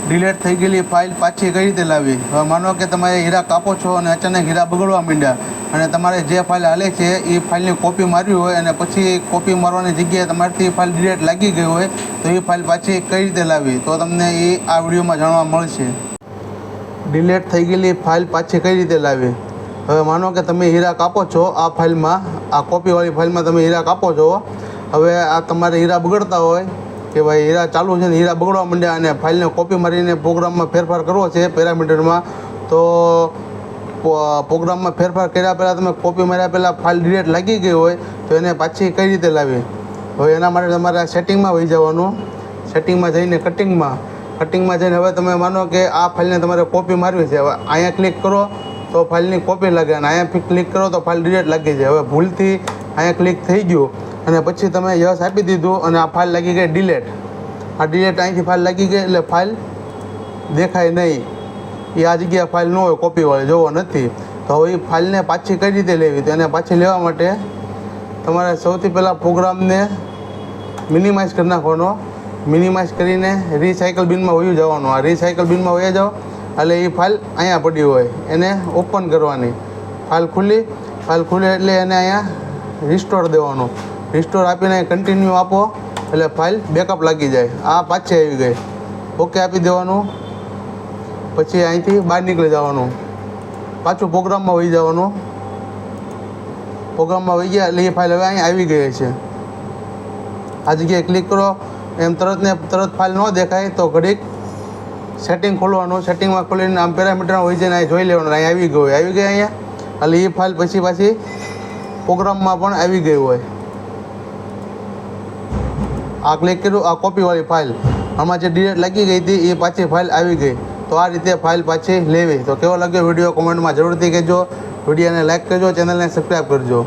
Delete થઈ ગયેલી file પાછી કઈ રીતે લાવવી? હવે માનો કે તમે હીરા કાપો છો અને અચાનક હીરા બગડવા માંડ્યા અને તમારે જે ફાઇલ હાલે છે એ ફાઇલની કોપી મારવી હોય અને પછી કોપી મારવાની જગ્યાએ તમારાથી ફાઇલ ડિલીટ લાગી ગઈ હોય તો એ ફાઇલ પાછી કઈ રીતે લાવવી તો તમને એ આ વિડીયોમાં જાણવા મળશે. ડિલીટ થઈ ગયેલી ફાઇલ પાછી કઈ રીતે લાવવી? હવે માનો કે તમે હીરા કાપો છો, આ ફાઇલમાં, આ કોપીવાળી ફાઇલમાં તમે હીરા કાપો છો. હવે આ તમારે હીરા બગડતા હોય કે ભાઈ હીરા ચાલુ છે ને હીરા બગડવા માંડ્યા અને ફાઇલને કોપી મારીને પ્રોગ્રામમાં ફેરફાર કરવો છે પેરામીટરમાં, તો પ્રોગ્રામમાં ફેરફાર કર્યા પહેલાં તમે કોપી માર્યા પહેલાં ફાઇલ ડિલીટ લાગી ગઈ હોય તો એને પાછી કઈ રીતે લાવવી? હવે એના માટે તમારે સેટિંગમાં વહી જવાનું. સેટિંગમાં જઈને કટિંગમાં જઈને હવે તમે માનો કે આ ફાઇલને તમારે કોપી મારવી છે. હવે અહીંયા ક્લિક કરો તો ફાઇલની કોપી લાગે અને અહીંયા ક્લિક કરો તો ફાઇલ ડિલીટ લાગી જાય. હવે ભૂલથી અહીંયા ક્લિક થઈ ગયું અને પછી તમે યસ આપી દીધું અને આ ફાઇલ લાગી ગઈ ડિલીટ. આ ડિલીટ અહીંથી ફાઇલ લાગી ગઈ એટલે ફાઇલ દેખાય નહીં. એ આ જગ્યાએ ફાઇલ ન હોય કોપીવાળી, જોવો નથી. તો હવે એ ફાઇલને પાછી કઈ રીતે લેવી? તો એને પાછી લેવા માટે તમારે સૌથી પહેલાં પ્રોગ્રામને મિનિમાઇઝ કરી નાખવાનો. મિનિમાઇઝ કરીને રિસાયકલ બિનમાં વયું જવાનું. આ રિસાયકલ બિનમાં વયા જાઓ એટલે એ ફાઇલ અહીંયા પડી હોય એને ઓપન કરવાની. ફાઇલ ખુલે એટલે એને અહીંયા રિસ્ટોર દેવાનું. રિસ્ટોર આપીને કન્ટિન્યુ આપો એટલે ફાઇલ બેકઅપ લાગી જાય. આ પાછી આવી ગઈ, ઓકે આપી દેવાનું. પછી અહીંથી બહાર નીકળી જવાનું, પાછું પ્રોગ્રામમાં વહી જવાનું. પ્રોગ્રામમાં વહી ગયા એટલે એ ફાઇલ હવે અહીંયા આવી ગઈ છે. આ જગ્યાએ ક્લિક કરો એમ તરત ફાઇલ ન દેખાય તો ઘડીક સેટિંગ ખોલવાનું. સેટિંગમાં ખોલીને આમ પેરામીટરમાં વહી જઈને અહીં જોઈ લેવાનું. અહીં આવી ગયું અહીંયા એટલે એ ફાઇલ પાછી પ્રોગ્રામમાં પણ આવી ગઈ હોય. આ ક્લિક કર્યું, આ કોપીવાળી ફાઇલ આમાં જે ડિલીટ લાગી ગઈ હતી એ પાછી ફાઇલ આવી ગઈ. તો આ રીતે ફાઇલ પાછી લેવી. તો કેવો લાગ્યો વિડીયો કોમેન્ટમાં જરૂરથી કહેજો. વિડીયોને લાઇક કરજો, ચેનલને સબસ્ક્રાઈબ કરજો.